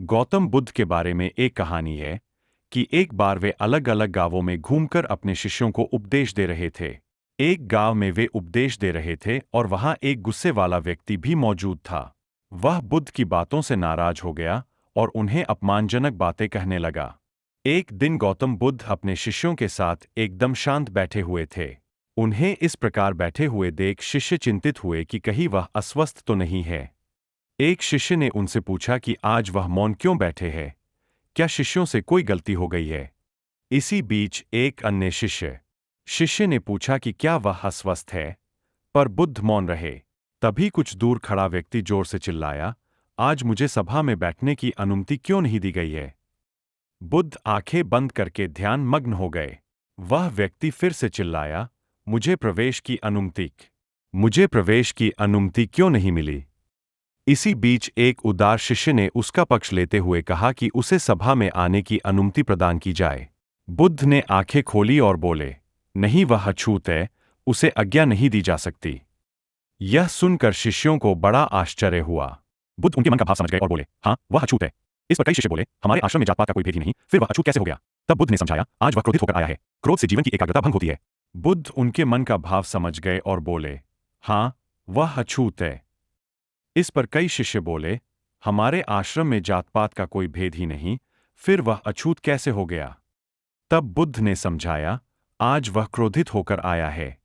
गौतम बुद्ध के बारे में एक कहानी है कि एक बार वे अलग अलग गांवों में घूमकर अपने शिष्यों को उपदेश दे रहे थे। एक गांव में वे उपदेश दे रहे थे और वहां एक गुस्से वाला व्यक्ति भी मौजूद था। वह बुद्ध की बातों से नाराज हो गया और उन्हें अपमानजनक बातें कहने लगा। एक दिन गौतम बुद्ध अपने शिष्यों के साथ एकदम शांत बैठे हुए थे। उन्हें इस प्रकार बैठे हुए देख शिष्य चिंतित हुए कि कहीं वह अस्वस्थ तो नहीं है। एक शिष्य ने उनसे पूछा कि आज वह मौन क्यों बैठे हैं? क्या शिष्यों से कोई गलती हो गई है? इसी बीच एक अन्य शिष्य ने पूछा कि क्या वह अस्वस्थ है? पर बुद्ध मौन रहे। तभी कुछ दूर खड़ा व्यक्ति जोर से चिल्लाया, आज मुझे सभा में बैठने की अनुमति क्यों नहीं दी गई है? बुद्ध आंखें बंद करके ध्यान मग्न हो गए। वह व्यक्ति फिर से चिल्लाया, मुझे प्रवेश की अनुमति क्यों नहीं मिली? इसी बीच एक उदार शिष्य ने उसका पक्ष लेते हुए कहा कि उसे सभा में आने की अनुमति प्रदान की जाए। बुद्ध ने आंखें खोली और बोले, नहीं, वह अछूत है, उसे आज्ञा नहीं दी जा सकती। यह सुनकर शिष्यों को बड़ा आश्चर्य हुआ। बुद्ध उनके मन का भाव समझ गए और बोले, हाँ, वह अछूत है। इस पर कई शिष्य बोले, हमारे आश्रम में जात पात का कोई भेद ही नहीं, फिर वह अछूत कैसे हो गया? तब बुद्ध ने समझाया, आज वह क्रोधित होकर आया है। क्रोध से जीवन की एकाग्रता भंग होती है। बुद्ध उनके मन का भाव समझ गए और बोले, हाँ, वह अछूत है। इस पर कई शिष्य बोले, हमारे आश्रम में जात पात का कोई भेद ही नहीं, फिर वह अछूत कैसे हो गया? तब बुद्ध ने समझाया, आज वह क्रोधित होकर आया है।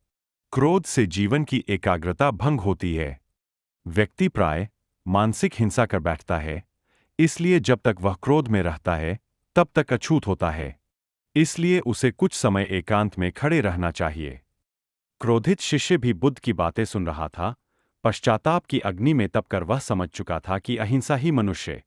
क्रोध से जीवन की एकाग्रता भंग होती है। व्यक्ति प्राय मानसिक हिंसा कर बैठता है, इसलिए जब तक वह क्रोध में रहता है तब तक अछूत होता है। इसलिए उसे कुछ समय एकांत में खड़े रहना चाहिए। क्रोधित शिष्य भी बुद्ध की बातें सुन रहा था। पश्चाताप की अग्नि में तपकर वह समझ चुका था कि अहिंसा ही मनुष्य